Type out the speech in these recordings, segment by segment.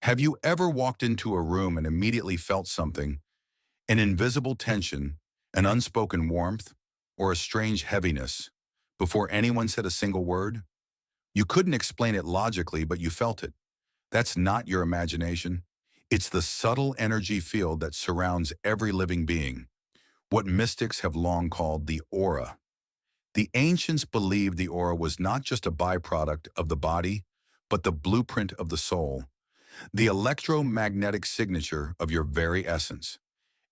Have you ever walked into a room and immediately felt something, an invisible tension, an unspoken warmth, or a strange heaviness, before anyone said a single word? You couldn't explain it logically, but you felt it. That's not your imagination. It's the subtle energy field that surrounds every living being, what mystics have long called the aura. The ancients believed the aura was not just a byproduct of the body, but the blueprint of the soul, the electromagnetic signature of your very essence.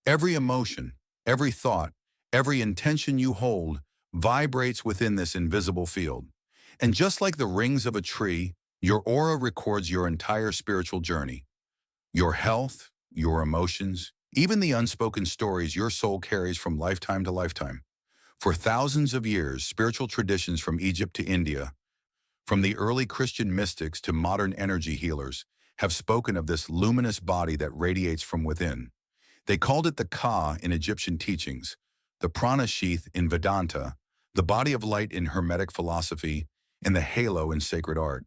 Every emotion, every thought, every intention you hold vibrates within this invisible field. And just like the rings of a tree, your aura records your entire spiritual journey, your health, your emotions, even the unspoken stories your soul carries from lifetime to lifetime. For thousands of years, spiritual traditions from Egypt to India, from the early Christian mystics to modern energy healers, have spoken of this luminous body that radiates from within. They called it the Ka in Egyptian teachings, the prana sheath in Vedanta, the body of light in Hermetic philosophy, and the halo in sacred art.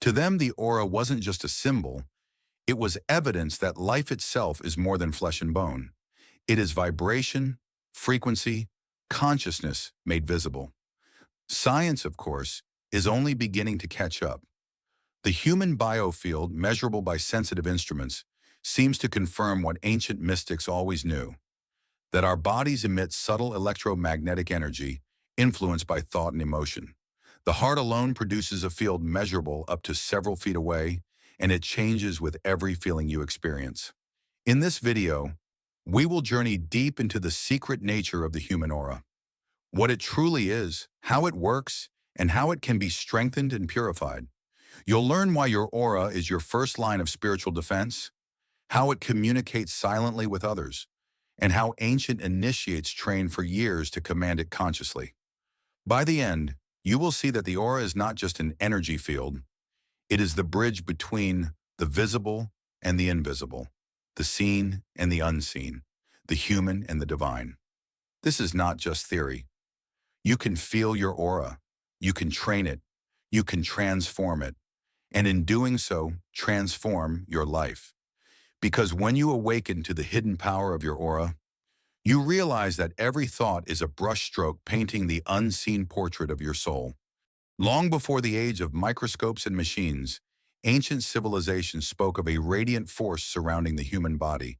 To them, the aura wasn't just a symbol, it was evidence that life itself is more than flesh and bone. It is vibration, frequency, consciousness made visible. Science, of course, is only beginning to catch up. The human biofield, measurable by sensitive instruments, seems to confirm what ancient mystics always knew, that our bodies emit subtle electromagnetic energy influenced by thought and emotion. The heart alone produces a field measurable up to several feet away, and it changes with every feeling you experience. In this video, we will journey deep into the secret nature of the human aura, what it truly is, how it works, and how it can be strengthened and purified. You'll learn why your aura is your first line of spiritual defense, how it communicates silently with others, and how ancient initiates train for years to command it consciously. By the end, you will see that the aura is not just an energy field, it is the bridge between the visible and the invisible, the seen and the unseen, the human and the divine. This is not just theory. You can feel your aura, you can train it, you can transform it, and in doing so, transform your life. Because when you awaken to the hidden power of your aura, you realize that every thought is a brushstroke painting the unseen portrait of your soul. Long before the age of microscopes and machines, ancient civilizations spoke of a radiant force surrounding the human body,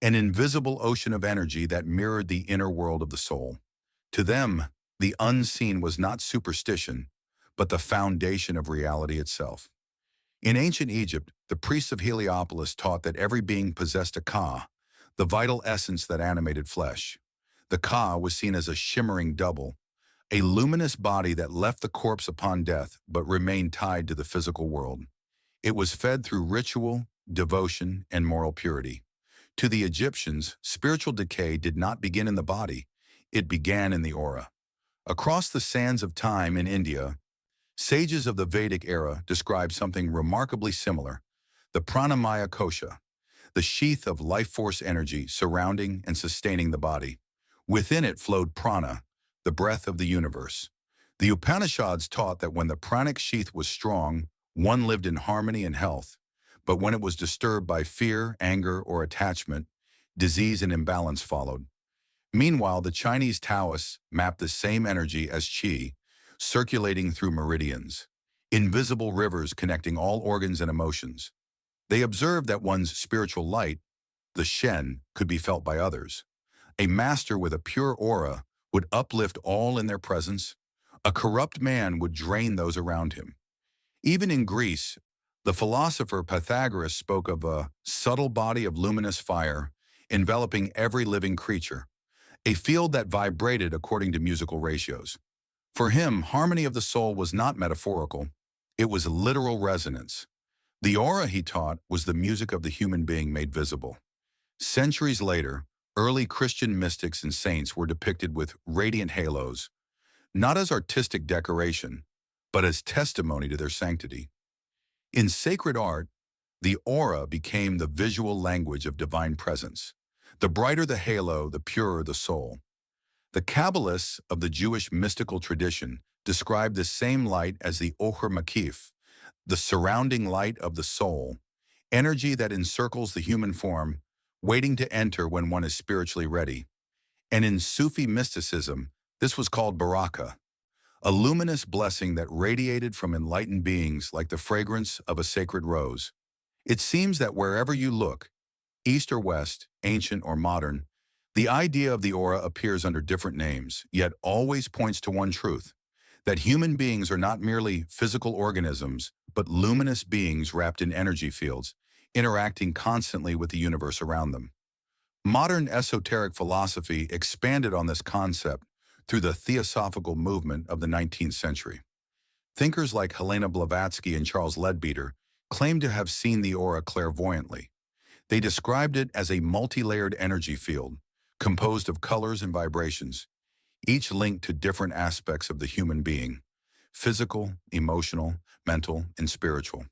an invisible ocean of energy that mirrored the inner world of the soul. To them, the unseen was not superstition, but the foundation of reality itself. In ancient Egypt, the priests of Heliopolis taught that every being possessed a Ka, the vital essence that animated flesh. The Ka was seen as a shimmering double, a luminous body that left the corpse upon death but remained tied to the physical world. It was fed through ritual, devotion, and moral purity. To the Egyptians, spiritual decay did not begin in the body, it began in the aura. Across the sands of time in India, sages of the Vedic era describe something remarkably similar, the pranamaya kosha, the sheath of life force energy surrounding and sustaining the body. Within it flowed prana, the breath of the universe. The Upanishads taught that when the pranic sheath was strong, one lived in harmony and health, but when it was disturbed by fear, anger, or attachment, disease and imbalance followed. Meanwhile, the Chinese Taoists mapped the same energy as qi, circulating through meridians, invisible rivers connecting all organs and emotions. They observed that one's spiritual light, the Shen, could be felt by others. A master with a pure aura would uplift all in their presence. A corrupt man would drain those around him. Even in Greece, the philosopher Pythagoras spoke of a subtle body of luminous fire enveloping every living creature, a field that vibrated according to musical ratios. For him, harmony of the soul was not metaphorical, it was literal resonance. The aura, he taught, was the music of the human being made visible. Centuries later, early Christian mystics and saints were depicted with radiant halos, not as artistic decoration, but as testimony to their sanctity. In sacred art, the aura became the visual language of divine presence. The brighter the halo, the purer the soul. The Kabbalists of the Jewish mystical tradition describe this same light as the Oher Makif, the surrounding light of the soul, energy that encircles the human form, waiting to enter when one is spiritually ready. And in Sufi mysticism, this was called baraka, a luminous blessing that radiated from enlightened beings like the fragrance of a sacred rose. It seems that wherever you look, East or West, ancient or modern, the idea of the aura appears under different names, yet always points to one truth, that human beings are not merely physical organisms, but luminous beings wrapped in energy fields, interacting constantly with the universe around them. Modern esoteric philosophy expanded on this concept through the theosophical movement of the 19th century. Thinkers like Helena Blavatsky and Charles Leadbeater claimed to have seen the aura clairvoyantly. They described it as a multi-layered energy field, composed of colors and vibrations, each linked to different aspects of the human being: physical, emotional, mental, and spiritual.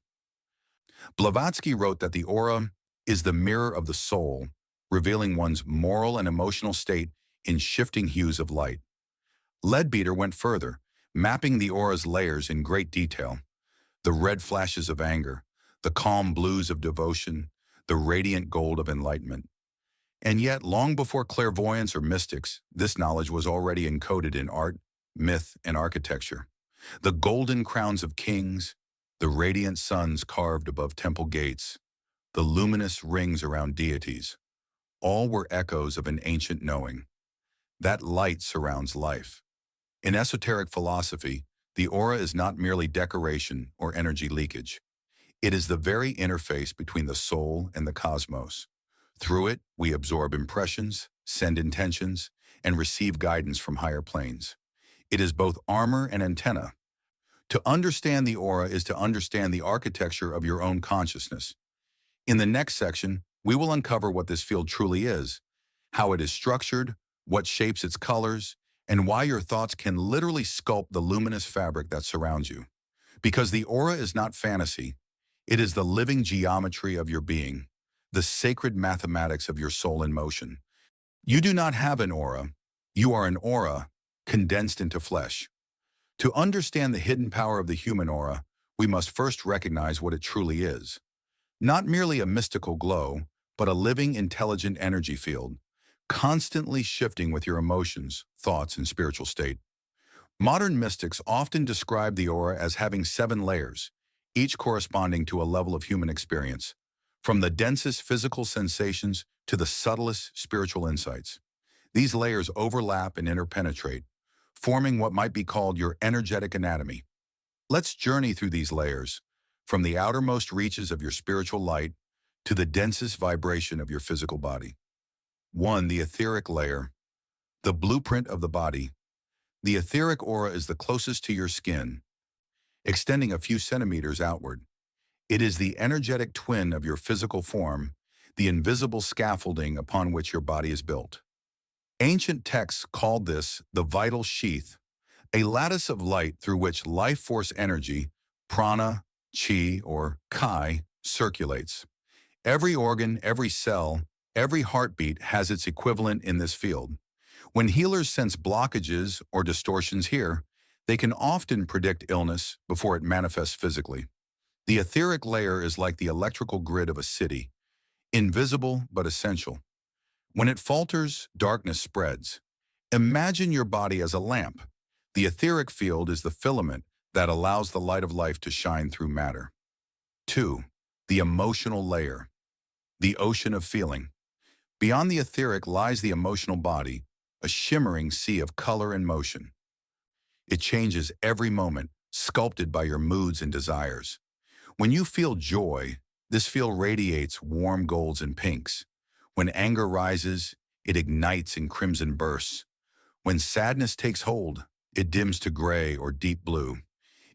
Blavatsky wrote that the aura is the mirror of the soul, revealing one's moral and emotional state in shifting hues of light. Leadbeater went further, mapping the aura's layers in great detail: the red flashes of anger, the calm blues of devotion, the radiant gold of enlightenment. And yet, long before clairvoyance or mystics, this knowledge was already encoded in art, myth, and architecture. The golden crowns of kings, the radiant suns carved above temple gates, the luminous rings around deities, all were echoes of an ancient knowing. That light surrounds life. In esoteric philosophy, the aura is not merely decoration or energy leakage. It is the very interface between the soul and the cosmos. Through it, we absorb impressions, send intentions, and receive guidance from higher planes. It is both armor and antenna. To understand the aura is to understand the architecture of your own consciousness. In the next section, we will uncover what this field truly is, how it is structured, what shapes its colors, and why your thoughts can literally sculpt the luminous fabric that surrounds you. Because the aura is not fantasy, it is the living geometry of your being, the sacred mathematics of your soul in motion. You do not have an aura. You are an aura condensed into flesh. To understand the hidden power of the human aura, we must first recognize what it truly is. Not merely a mystical glow, but a living, intelligent energy field, constantly shifting with your emotions, thoughts, and spiritual state. Modern mystics often describe the aura as having 7 layers, each corresponding to a level of human experience, from the densest physical sensations to the subtlest spiritual insights. These layers overlap and interpenetrate, forming what might be called your energetic anatomy. Let's journey through these layers, from the outermost reaches of your spiritual light to the densest vibration of your physical body. 1. The etheric layer, the blueprint of the body. The etheric aura is the closest to your skin, extending a few centimeters outward. It is the energetic twin of your physical form, the invisible scaffolding upon which your body is built. Ancient texts called this the vital sheath, a lattice of light through which life force energy, prana, chi, or kai, circulates. Every organ, every cell, every heartbeat has its equivalent in this field. When healers sense blockages or distortions here, they can often predict illness before it manifests physically. The etheric layer is like the electrical grid of a city, invisible but essential. When it falters, darkness spreads. Imagine your body as a lamp. The etheric field is the filament that allows the light of life to shine through matter. 2. The emotional layer, the ocean of feeling. Beyond the etheric lies the emotional body, a shimmering sea of color and motion. It changes every moment, sculpted by your moods and desires. When you feel joy, this field radiates warm golds and pinks. When anger rises, it ignites in crimson bursts. When sadness takes hold, it dims to gray or deep blue.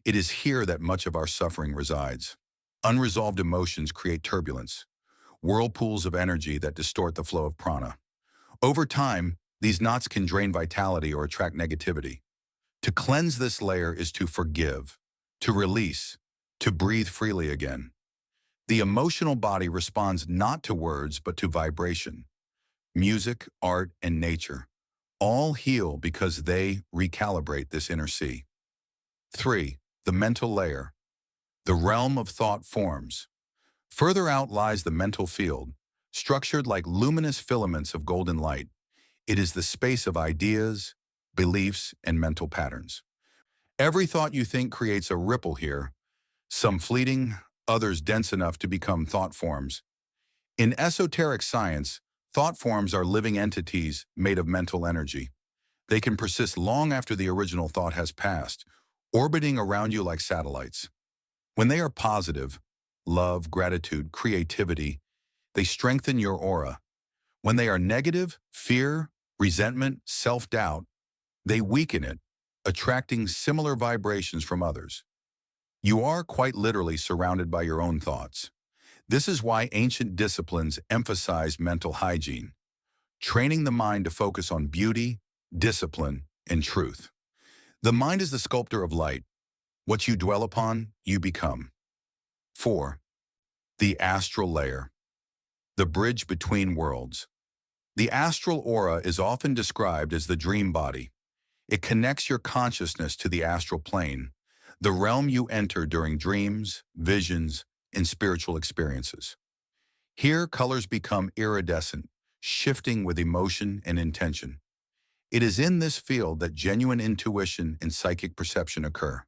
It is here that much of our suffering resides. Unresolved emotions create turbulence, whirlpools of energy that distort the flow of prana. Over time, these knots can drain vitality or attract negativity. To cleanse this layer is to forgive, to release, to breathe freely again. The emotional body responds not to words but to vibration. Music, art, and nature all heal because they recalibrate this inner sea. 3. The mental layer, the realm of thought forms. Further out lies the mental field, structured like luminous filaments of golden light. It is the space of ideas, beliefs, and mental patterns. Every thought you think creates a ripple here, some fleeting, others dense enough to become thought forms. In esoteric science, thought forms are living entities made of mental energy. They can persist long after the original thought has passed, orbiting around you like satellites. When they are positive, love, gratitude, creativity, they strengthen your aura. When they are negative, fear, resentment, self-doubt, they weaken it, attracting similar vibrations from others. You are quite literally surrounded by your own thoughts. This is why ancient disciplines emphasize mental hygiene, training the mind to focus on beauty, discipline, and truth. The mind is the sculptor of light. What you dwell upon, you become. 4. The astral layer, the bridge between worlds. The astral aura is often described as the dream body. It connects your consciousness to the astral plane, the realm you enter during dreams, visions, and spiritual experiences. Here, colors become iridescent, shifting with emotion and intention. It is in this field that genuine intuition and psychic perception occur.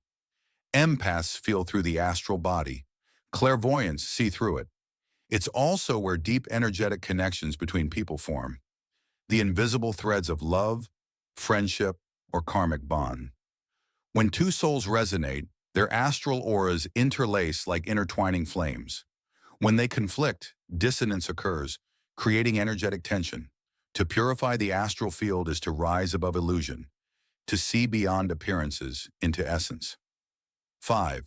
Empaths feel through the astral body. Clairvoyants see through it. It's also where deep energetic connections between people form. The invisible threads of love, friendship, or karmic bond. When two souls resonate, their astral auras interlace like intertwining flames. When they conflict, dissonance occurs, creating energetic tension. To purify the astral field is to rise above illusion, to see beyond appearances into essence. 5.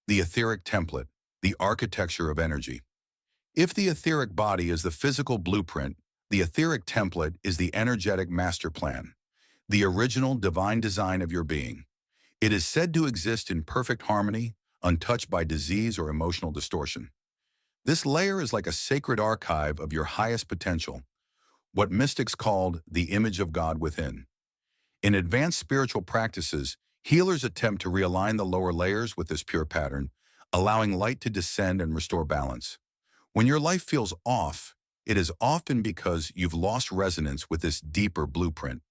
The etheric template, the architecture of energy. If the etheric body is the physical blueprint, the etheric template is the energetic master plan, the original divine design of your being. It is said to exist in perfect harmony, untouched by disease or emotional distortion. This layer is like a sacred archive of your highest potential, what mystics called the image of God within. In advanced spiritual practices, healers attempt to realign the lower layers with this pure pattern, allowing light to descend and restore balance. When your life feels off, it is often because you've lost resonance with this deeper blueprint.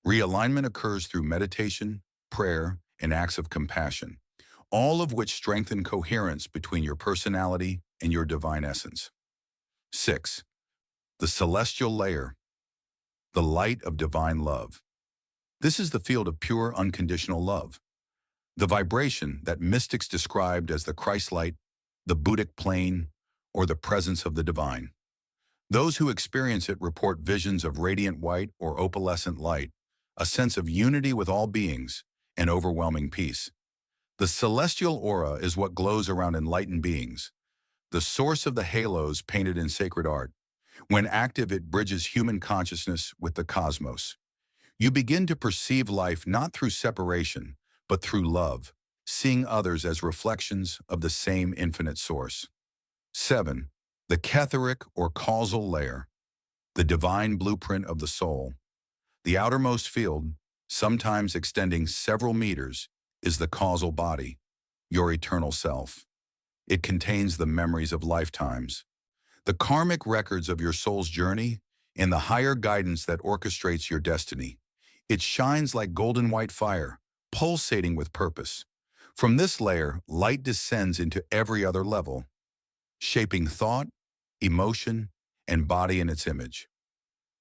Realignment occurs through meditation, prayer, and acts of compassion, all of which strengthen coherence between your personality and your divine essence. 6. The celestial layer, the light of divine love. This is the field of pure, unconditional love. The vibration that mystics described as the Christ light, the Buddhic plane, or the presence of the divine. Those who experience it report visions of radiant white or opalescent light, a sense of unity with all beings, and overwhelming peace. The celestial aura is what glows around enlightened beings, the source of the halos painted in sacred art. When active, it bridges human consciousness with the cosmos. You begin to perceive life not through separation, but through love, seeing others as reflections of the same infinite source. 7. The catharic or causal layer, the divine blueprint of the soul. The outermost field, sometimes extending several meters, is the causal body, your eternal self. It contains the memories of lifetimes, the karmic records of your soul's journey, and the higher guidance that orchestrates your destiny. It shines like golden white fire, pulsating with purpose. From this layer, light descends into every other level, shaping thought, emotion, and body in its image.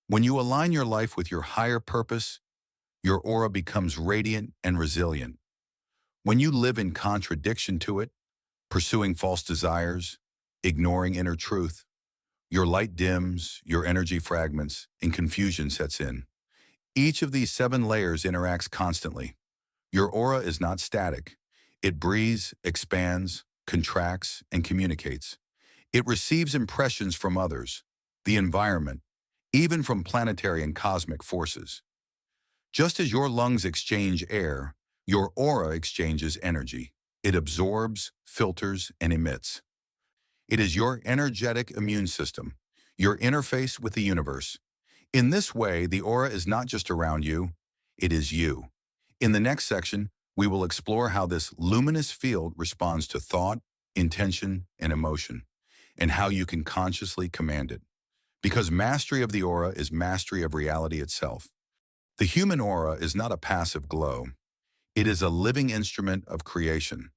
When you align your life with your higher purpose, your aura becomes radiant and resilient. When you live in contradiction to it, pursuing false desires, ignoring inner truth, your light dims, your energy fragments, and confusion sets in. Each of these 7 layers interacts constantly. Your aura is not static. It breathes, expands, contracts, and communicates. It receives impressions from others, the environment, even from planetary and cosmic forces. Just as your lungs exchange air, your aura exchanges energy. It absorbs, filters, and emits. It is your energetic immune system, your interface with the universe. In this way, the aura is not just around you, it is you. In the next section, we will explore how this luminous field responds to thought, intention, and emotion. and how you can consciously command it. Because mastery of the aura is mastery of reality itself. The human aura is not a passive glow. It is a living instrument of creation.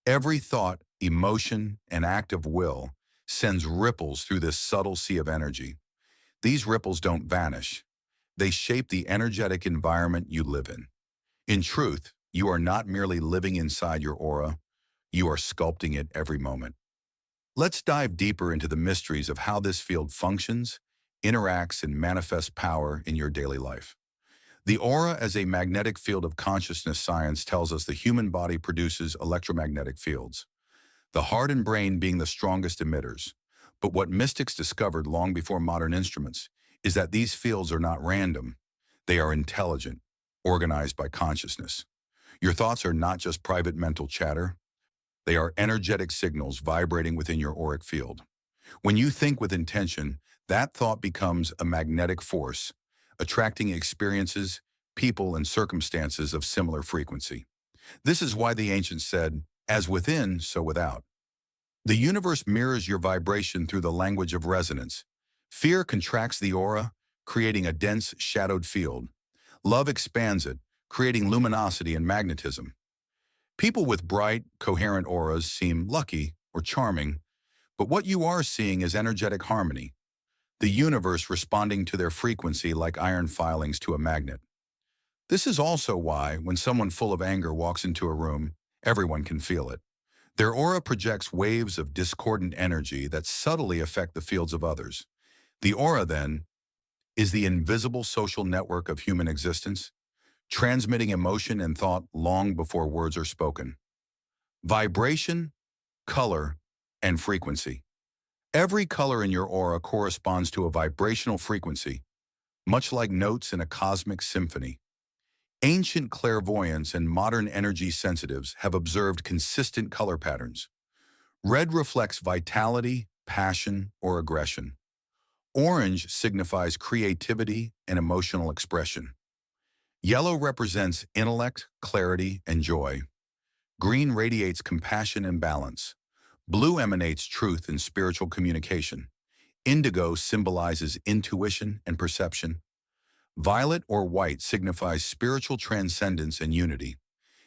Every thought, emotion, and act of will sends ripples through this subtle sea of energy. These ripples don't vanish. They shape the energetic environment you live in. In truth, you are not merely living inside your aura, you are sculpting it every moment. Let's dive deeper into the mysteries of how this field functions, interacts, and manifests power in your daily life. The aura as a magnetic field of consciousness. Science tells us the human body produces electromagnetic fields, the heart and brain being the strongest emitters. But what mystics discovered long before modern instruments is that these fields are not random. They are intelligent, organized by consciousness. Your thoughts are not just private mental chatter. They are energetic signals vibrating within your auric field. When you think with intention, that thought becomes a magnetic force, attracting experiences, people, and circumstances of similar frequency. This is why the ancients said, "As within, so without." The universe mirrors your vibration through the language of resonance. Fear contracts the aura, creating a dense, shadowed field. Love expands it, creating luminosity and magnetism. People with bright, coherent auras seem lucky or charming, but what you are seeing is energetic harmony, the universe responding to their frequency like iron filings to a magnet. This is also why, when someone full of anger walks into a room, everyone can feel it. Their aura projects waves of discordant energy that subtly affect the fields of others. The aura, then, is the invisible social network of human existence, transmitting emotion and thought long before words are spoken. Vibration, color, and frequency. Every color in your aura corresponds to a vibrational frequency, much like notes in a cosmic symphony. Ancient clairvoyants and modern energy sensitives have observed consistent color patterns. Red reflects vitality, passion, or aggression. Orange signifies creativity and emotional expression. Yellow represents intellect, clarity, and joy. Green radiates compassion and balance. Blue emanates truth and spiritual communication. Indigo symbolizes intuition and perception. Violet or white signifies spiritual transcendence and unity.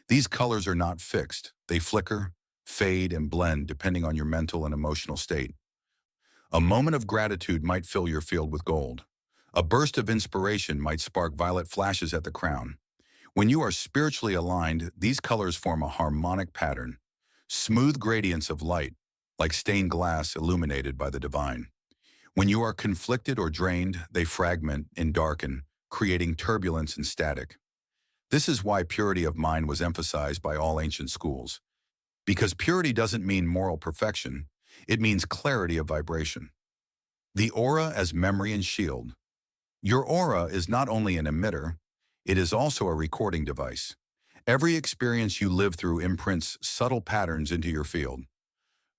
These colors are not fixed. They flicker, fade, and blend depending on your mental and emotional state. A moment of gratitude might fill your field with gold. A burst of inspiration might spark violet flashes at the crown. When you are spiritually aligned, these colors form a harmonic pattern, smooth gradients of light, like stained glass illuminated by the divine. When you are conflicted or drained, they fragment and darken, creating turbulence and static. This is why purity of mind was emphasized by all ancient schools. Because purity doesn't mean moral perfection, it means clarity of vibration. The aura as memory and shield. Your aura is not only an emitter, it is also a recording device. Every experience you live through imprints subtle patterns into your field.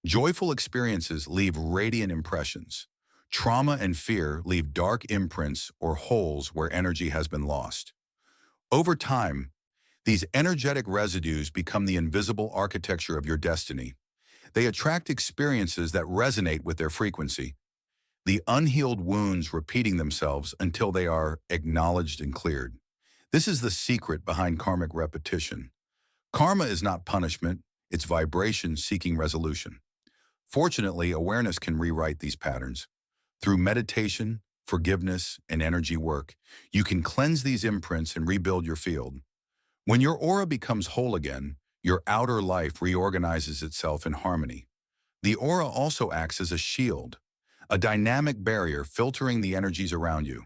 Joyful experiences leave radiant impressions. Trauma and fear leave dark imprints or holes where energy has been lost. Over time, these energetic residues become the invisible architecture of your destiny. They attract experiences that resonate with their frequency, the unhealed wounds repeating themselves until they are acknowledged and cleared. This is the secret behind karmic repetition. Karma is not punishment, it's vibration seeking resolution. Fortunately, awareness can rewrite these patterns. Through meditation, forgiveness, and energy work, you can cleanse these imprints and rebuild your field. When your aura becomes whole again, your outer life reorganizes itself in harmony. The aura also acts as a shield, a dynamic barrier filtering the energies around you.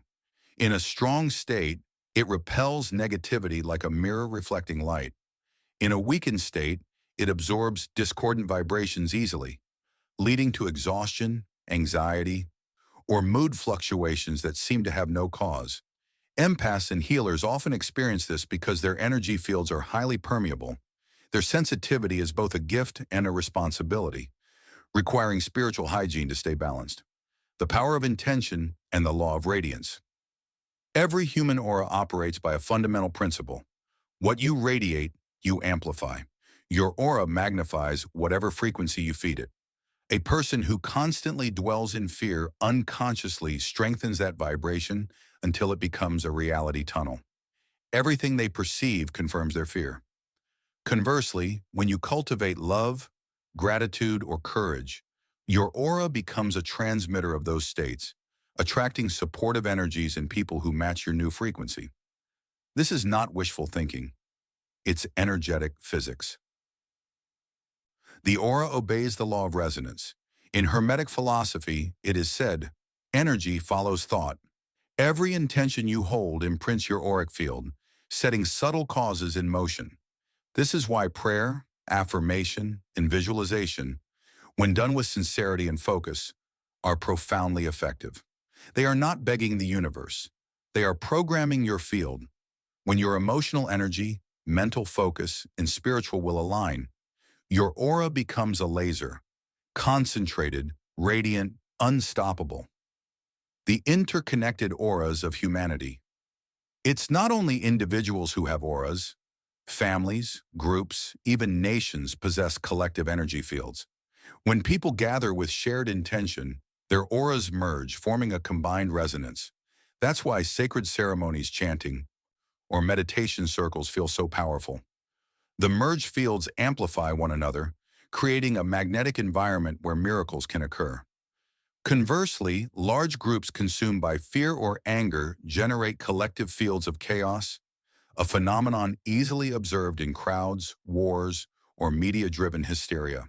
In a strong state, it repels negativity like a mirror reflecting light. In a weakened state, it absorbs discordant vibrations easily, leading to exhaustion, anxiety, or mood fluctuations that seem to have no cause. Empaths and healers often experience this because their energy fields are highly permeable. Their sensitivity is both a gift and a responsibility, requiring spiritual hygiene to stay balanced. The power of intention and the law of radiance. Every human aura operates by a fundamental principle. What you radiate, you amplify. Your aura magnifies whatever frequency you feed it. A person who constantly dwells in fear unconsciously strengthens that vibration until it becomes a reality tunnel. Everything they perceive confirms their fear. Conversely, when you cultivate love, gratitude, or courage, your aura becomes a transmitter of those states, attracting supportive energies in people who match your new frequency. This is not wishful thinking. It's energetic physics. The aura obeys the law of resonance. In Hermetic philosophy, it is said, energy follows thought. Every intention you hold imprints your auric field, setting subtle causes in motion. This is why prayer, affirmation, and visualization, when done with sincerity and focus, are profoundly effective. They are not begging the universe. They are programming your field. When your emotional energy, mental focus, and spiritual will align, your aura becomes a laser, concentrated, radiant, unstoppable. The interconnected auras of humanity. It's not only individuals who have auras. Families, groups, even nations possess collective energy fields. When people gather with shared intention, their auras merge, forming a combined resonance. That's why sacred ceremonies, chanting, or meditation circles feel so powerful. The merged fields amplify one another, creating a magnetic environment where miracles can occur. Conversely, large groups consumed by fear or anger generate collective fields of chaos, a phenomenon easily observed in crowds, wars, or media-driven hysteria.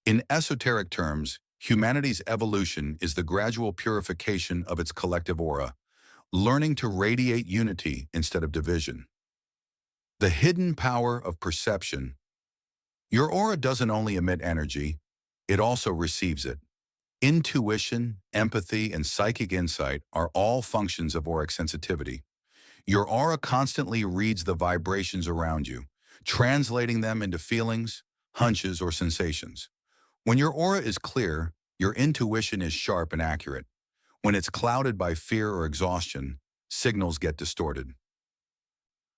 In esoteric terms, humanity's evolution is the gradual purification of its collective aura, learning to radiate unity instead of division. The hidden power of perception. Your aura doesn't only emit energy, it also receives it. Intuition, empathy, and psychic insight are all functions of auric sensitivity. Your aura constantly reads the vibrations around you, translating them into feelings, hunches, or sensations. When your aura is clear, your intuition is sharp and accurate. When it's clouded by fear or exhaustion, signals get distorted.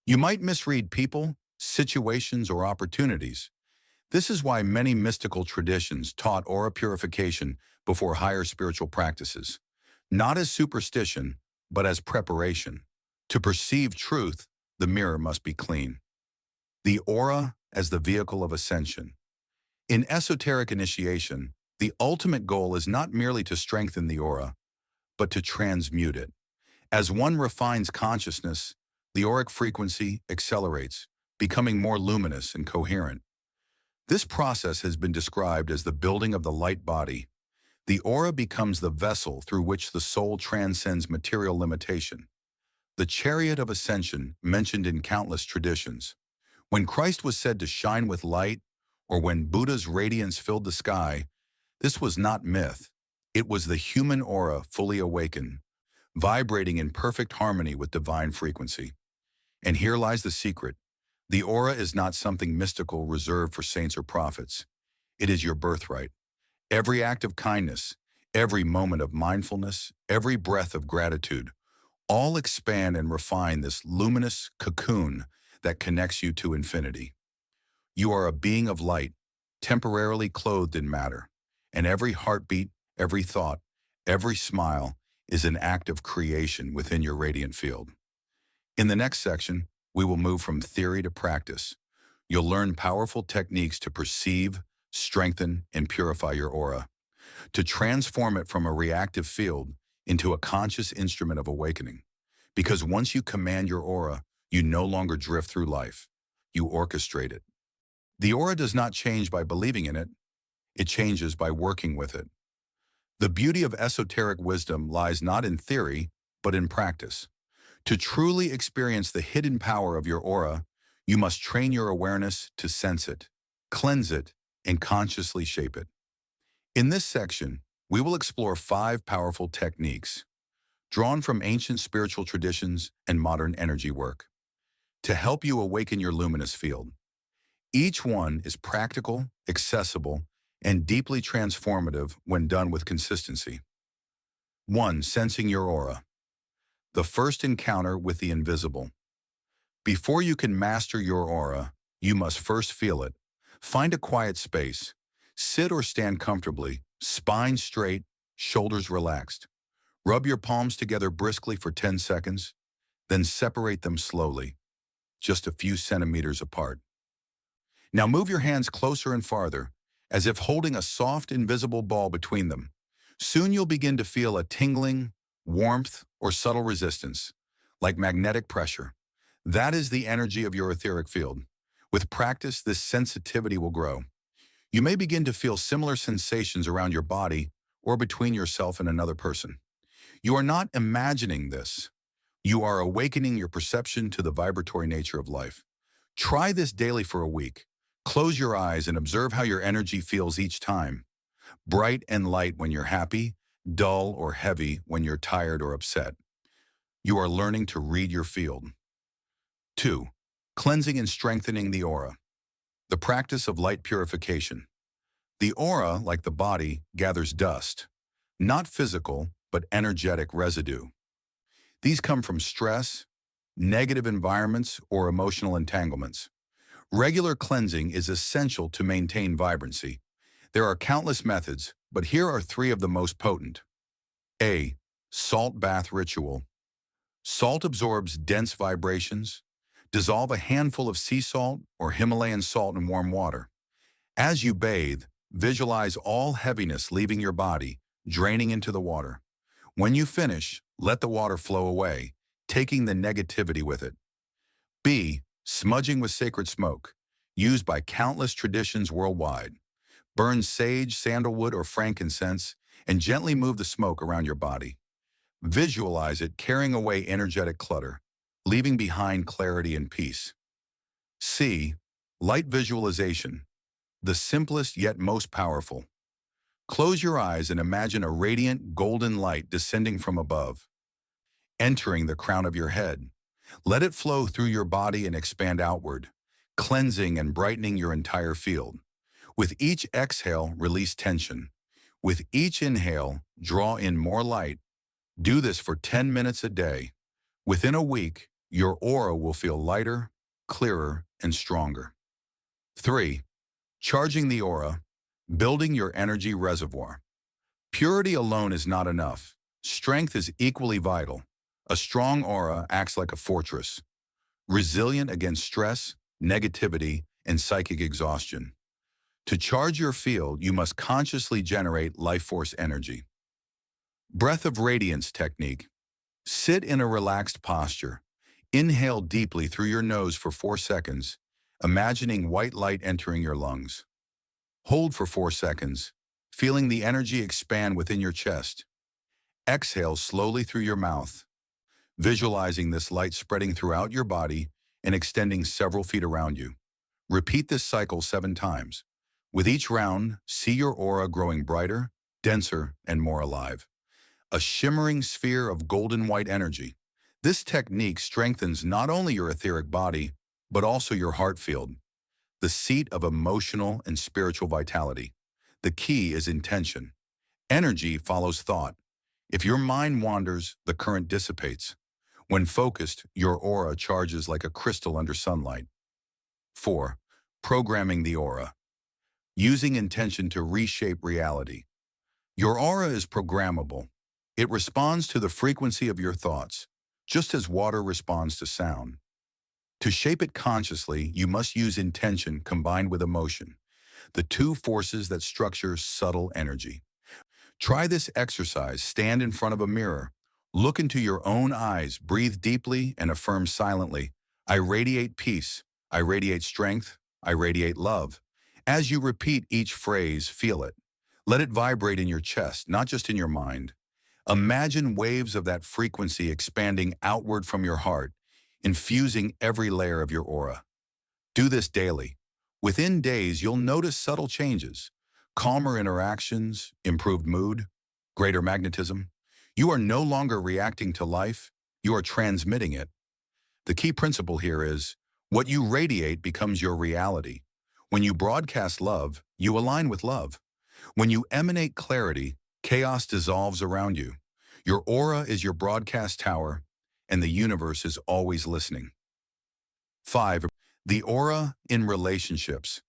You might misread people, situations, or opportunities. This is why many mystical traditions taught aura purification before higher spiritual practices, not as superstition, but as preparation. To perceive truth, the mirror must be clean. The aura as the vehicle of ascension. In esoteric initiation, the ultimate goal is not merely to strengthen the aura, but to transmute it. As one refines consciousness, the auric frequency accelerates, becoming more luminous and coherent. This process has been described as the building of the light body. The aura becomes the vessel through which the soul transcends material limitation. The chariot of ascension mentioned in countless traditions. When Christ was said to shine with light, or when Buddha's radiance filled the sky, this was not myth. It was the human aura fully awakened, vibrating in perfect harmony with divine frequency. And here lies the secret. The aura is not something mystical reserved for saints or prophets. It is your birthright. Every act of kindness, every moment of mindfulness, every breath of gratitude, all expand and refine this luminous cocoon that connects you to infinity. You are a being of light, temporarily clothed in matter, and every heartbeat, every thought, every smile is an act of creation within your radiant field. In the next section, we will move from theory to practice. You'll learn powerful techniques to perceive, strengthen, and purify your aura, to transform it from a reactive field into a conscious instrument of awakening. Because once you command your aura, you no longer drift through life. You orchestrate it. The aura does not change by believing in it. It changes by working with it. The beauty of esoteric wisdom lies not in theory, but in practice. To truly experience the hidden power of your aura, you must train your awareness to sense it, cleanse it, and consciously shape it. In this section, we will explore 5 powerful techniques, drawn from ancient spiritual traditions and modern energy work, to help you awaken your luminous field. Each one is practical, accessible, and deeply transformative when done with consistency. 1. Sensing your aura. The first encounter with the invisible. Before you can master your aura, you must first feel it. Find a quiet space. Sit or stand comfortably, spine straight, shoulders relaxed. Rub your palms together briskly for 10 seconds, then separate them slowly, just a few centimeters apart. Now move your hands closer and farther, as if holding a soft, invisible ball between them. Soon you'll begin to feel a tingling, warmth, or subtle resistance, like magnetic pressure. That is the energy of your etheric field. With practice, this sensitivity will grow. You may begin to feel similar sensations around your body or between yourself and another person. You are not imagining this. You are awakening your perception to the vibratory nature of life. Try this daily for a week. Close your eyes and observe how your energy feels each time. Bright and light when you're happy, dull or heavy when you're tired or upset. You are learning to read your field. 2. Cleansing and strengthening the aura. The practice of light purification. The aura, like the body, gathers dust, not physical, but energetic residue. These come from stress, negative environments, or emotional entanglements. Regular cleansing is essential to maintain vibrancy. There are countless methods, but here are 3 of the most potent. A. Salt bath ritual. Salt absorbs dense vibrations. Dissolve a handful of sea salt or Himalayan salt in warm water. As you bathe, visualize all heaviness leaving your body, draining into the water. When you finish, let the water flow away, taking the negativity with it. B. Smudging with sacred smoke, used by countless traditions worldwide. Burn sage, sandalwood, or frankincense, and gently move the smoke around your body. Visualize it carrying away energetic clutter, leaving behind clarity and peace. C. Light visualization, the simplest yet most powerful. Close your eyes and imagine a radiant golden light descending from above, entering the crown of your head. Let it flow through your body and expand outward, cleansing and brightening your entire field. With each exhale, release tension. With each inhale, draw in more light. Do this for 10 minutes a day. Within a week, your aura will feel lighter, clearer, and stronger. 3. Charging the aura, building your energy reservoir. Purity alone is not enough. Strength is equally vital. A strong aura acts like a fortress, resilient against stress, negativity, and psychic exhaustion. To charge your field, you must consciously generate life force energy. Breath of radiance technique. Sit in a relaxed posture. Inhale deeply through your nose for 4 seconds, imagining white light entering your lungs. Hold for 4 seconds, feeling the energy expand within your chest. Exhale slowly through your mouth, visualizing this light spreading throughout your body and extending several feet around you. Repeat this cycle 7 times. With each round, see your aura growing brighter, denser, and more alive. A shimmering sphere of golden white energy. This technique strengthens not only your etheric body, but also your heart field, the seat of emotional and spiritual vitality. The key is intention. Energy follows thought. If your mind wanders, the current dissipates. When focused, your aura charges like a crystal under sunlight. 4. Programming the aura. Using intention to reshape reality. Your aura is programmable. It responds to the frequency of your thoughts, just as water responds to sound. To shape it consciously, you must use intention combined with emotion, the 2 forces that structure subtle energy. Try this exercise. Stand in front of a mirror. Look into your own eyes, breathe deeply, and affirm silently, I radiate peace, I radiate strength, I radiate love. As you repeat each phrase, feel it. Let it vibrate in your chest, not just in your mind. Imagine waves of that frequency expanding outward from your heart, infusing every layer of your aura. Do this daily. Within days, you'll notice subtle changes, calmer interactions, improved mood, greater magnetism. You are no longer reacting to life, you are transmitting it. The key principle here is, what you radiate becomes your reality. When you broadcast love, you align with love. When you emanate clarity, chaos dissolves around you. Your aura is your broadcast tower, and the universe is always listening. 5. The aura in relationships.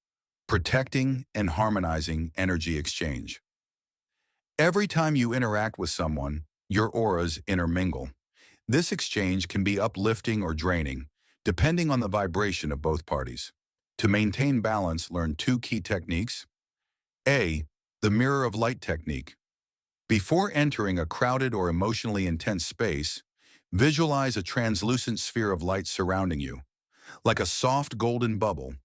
protecting and harmonizing energy exchange. Every time you interact with someone, your auras intermingle. This exchange can be uplifting or draining, depending on the vibration of both parties. To maintain balance, learn two key techniques. A. The mirror of light technique. Before entering a crowded or emotionally intense space, visualize a translucent sphere of light surrounding you, like a soft golden bubble.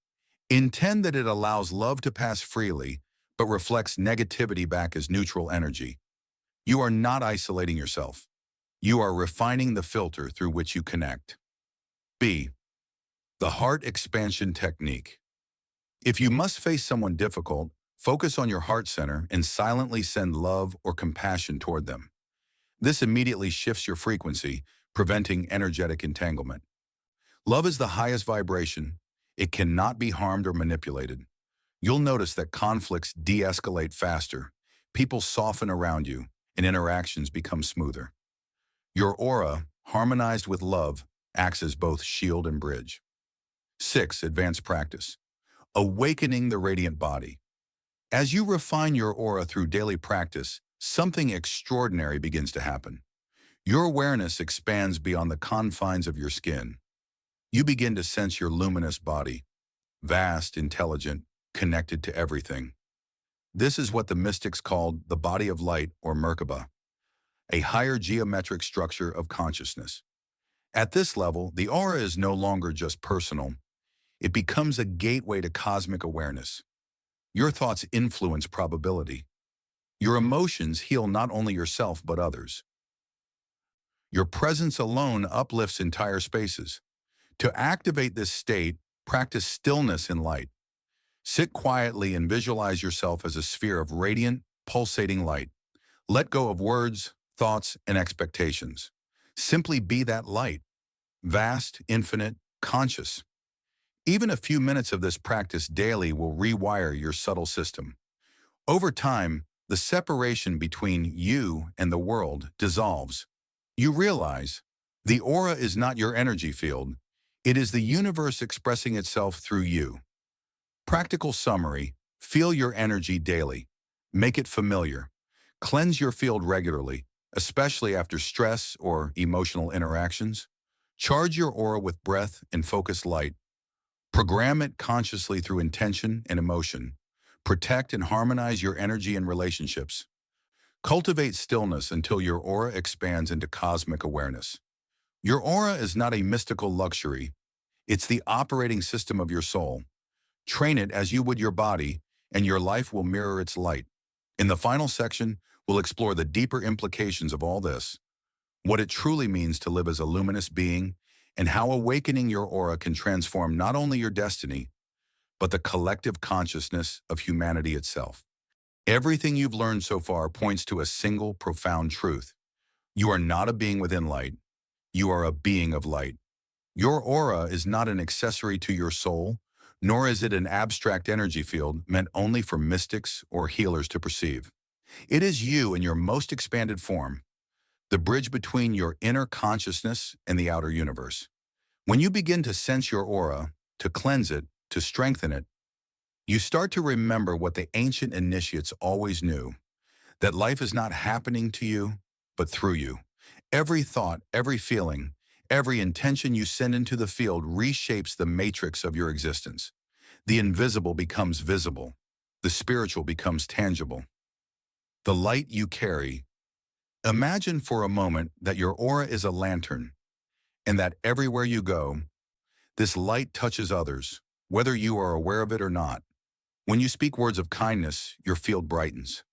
Intend that it allows love to pass freely, but reflects negativity back as neutral energy. You are not isolating yourself. You are refining the filter through which you connect. B. The heart expansion technique. If you must face someone difficult, focus on your heart center and silently send love or compassion toward them. This immediately shifts your frequency, preventing energetic entanglement. Love is the highest vibration. It cannot be harmed or manipulated. You'll notice that conflicts de-escalate faster, people soften around you, and interactions become smoother. Your aura, harmonized with love, acts as both shield and bridge. 6. Advanced practice. Awakening the radiant body. As you refine your aura through daily practice, something extraordinary begins to happen. Your awareness expands beyond the confines of your skin. You begin to sense your luminous body, vast, intelligent, connected to everything. This is what the mystics called the body of light, or Merkaba, a higher geometric structure of consciousness. At this level, the aura is no longer just personal. It becomes a gateway to cosmic awareness. Your thoughts influence probability. Your emotions heal not only yourself but others. Your presence alone uplifts entire spaces. To activate this state, practice stillness in light. Sit quietly and visualize yourself as a sphere of radiant, pulsating light. Let go of words, thoughts, and expectations. Simply be that light, vast, infinite, conscious. Even a few minutes of this practice daily will rewire your subtle system. Over time, the separation between you and the world dissolves. You realize the aura is not your energy field. It is the universe expressing itself through you. Practical summary: feel your energy daily. Make it familiar. Cleanse your field regularly, especially after stress or emotional interactions. Charge your aura with breath and focused light. Program it consciously through intention and emotion. Protect and harmonize your energy and relationships. Cultivate stillness until your aura expands into cosmic awareness. Your aura is not a mystical luxury. It's the operating system of your soul. Train it as you would your body, and your life will mirror its light. In the final section, we'll explore the deeper implications of all this, what it truly means to live as a luminous being, and how awakening your aura can transform not only your destiny, but the collective consciousness of humanity itself. Everything you've learned so far points to a single profound truth. You are not a being within light. You are a being of light. Your aura is not an accessory to your soul, nor is it an abstract energy field meant only for mystics or healers to perceive. It is you in your most expanded form, the bridge between your inner consciousness and the outer universe. When you begin to sense your aura, to cleanse it, to strengthen it, you start to remember what the ancient initiates always knew, that life is not happening to you, but through you. Every thought, every feeling, every intention you send into the field reshapes the matrix of your existence. The invisible becomes visible. The spiritual becomes tangible. The light you carry. Imagine for a moment that your aura is a lantern, and that everywhere you go, this light touches others, whether you are aware of it or not. When you speak words of kindness, your field brightens.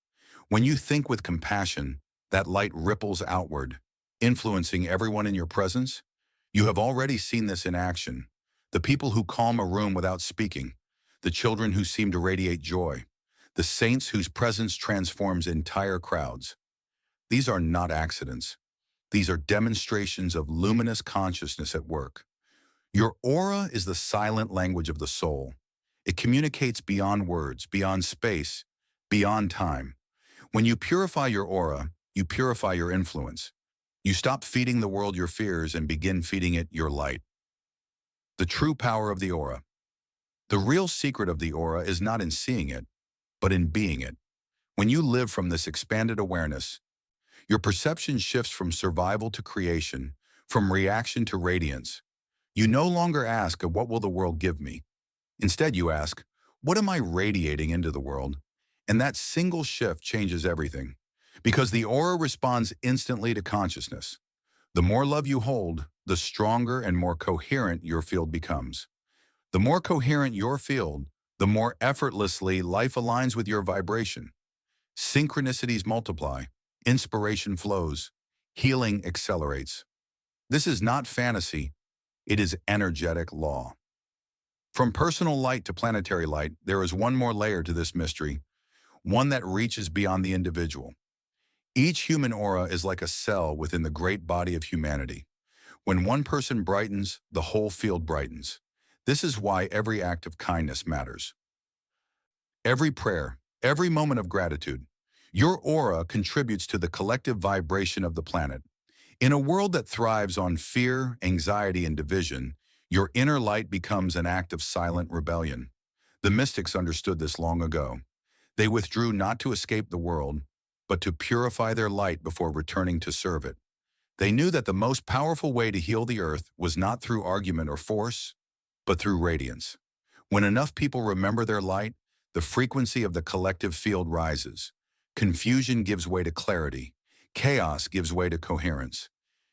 When you think with compassion, that light ripples outward, influencing everyone in your presence. You have already seen this in action. The people who calm a room without speaking, the children who seem to radiate joy, the saints whose presence transforms entire crowds. These are not accidents. These are demonstrations of luminous consciousness at work. Your aura is the silent language of the soul. It communicates beyond words, beyond space, beyond time. When you purify your aura, you purify your influence. You stop feeding the world your fears and begin feeding it your light. The true power of the aura. The real secret of the aura is not in seeing it, but in being it. When you live from this expanded awareness, your perception shifts from survival to creation, from reaction to radiance. You no longer ask, what will the world give me? Instead, you ask, what am I radiating into the world? And that single shift changes everything, because the aura responds instantly to consciousness. The more love you hold, the stronger and more coherent your field becomes. The more coherent your field, the more effortlessly life aligns with your vibration. Synchronicities multiply, inspiration flows, healing accelerates. This is not fantasy, it is energetic law. From personal light to planetary light, there is one more layer to this mystery, one that reaches beyond the individual. Each human aura is like a cell within the great body of humanity. When one person brightens, the whole field brightens. This is why every act of kindness matters. Every prayer, every moment of gratitude. Your aura contributes to the collective vibration of the planet. In a world that thrives on fear, anxiety, and division, your inner light becomes an act of silent rebellion. The mystics understood this long ago. They withdrew not to escape the world, but to purify their light before returning to serve it. They knew that the most powerful way to heal the earth was not through argument or force, but through radiance. When enough people remember their light, the frequency of the collective field rises. Confusion gives way to clarity. Chaos gives way to coherence.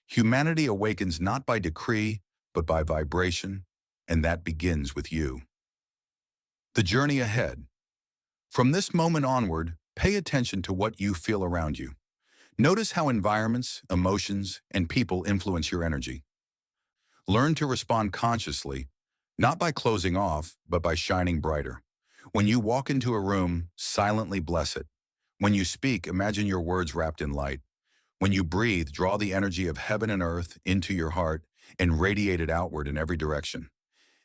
Humanity awakens not by decree, but by vibration, and that begins with you. The journey ahead. From this moment onward, pay attention to what you feel around you. Notice how environments, emotions, and people influence your energy. Learn to respond consciously, not by closing off, but by shining brighter. When you walk into a room, silently bless it. When you speak, imagine your words wrapped in light. When you breathe, draw the energy of heaven and earth into your heart and radiate it outward in every direction.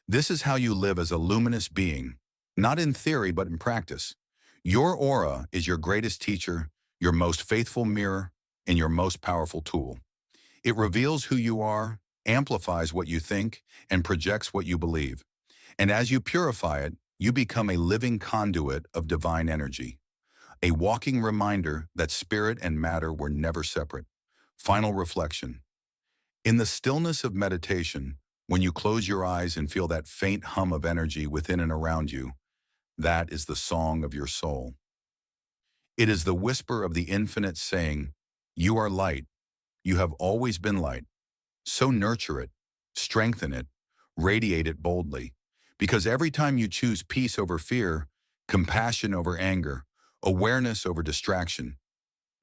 This is how you live as a luminous being, not in theory, but in practice. Your aura is your greatest teacher, your most faithful mirror, and your most powerful tool. It reveals who you are, amplifies what you think, and projects what you believe. And as you purify it, you become a living conduit of divine energy, a walking reminder that spirit and matter were never separate. Final reflection. In the stillness of meditation, when you close your eyes and feel that faint hum of energy within and around you, that is the song of your soul. It is the whisper of the infinite saying, you are light. You have always been light. So nurture it, strengthen it, radiate it boldly. Because every time you choose peace over fear, compassion over anger, awareness over distraction,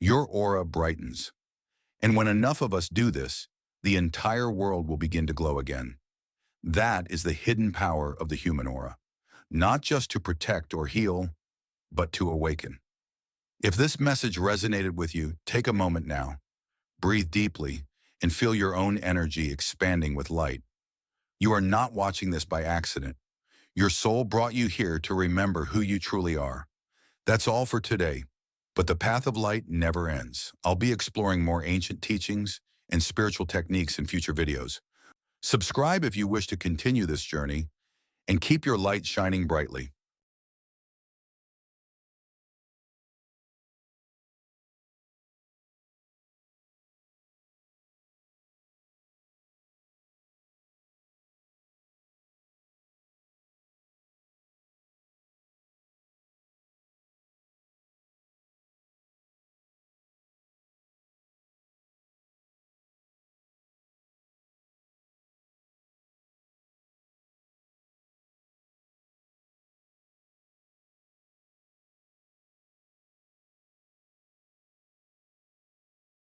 your aura brightens. And when enough of us do this, the entire world will begin to glow again. That is the hidden power of the human aura, not just to protect or heal, but to awaken. If this message resonated with you, take a moment now, breathe deeply, and feel your own energy expanding with light. You are not watching this by accident. Your soul brought you here to remember who you truly are. That's all for today, but the path of light never ends. I'll be exploring more ancient teachings and spiritual techniques in future videos. Subscribe if you wish to continue this journey, and keep your light shining brightly.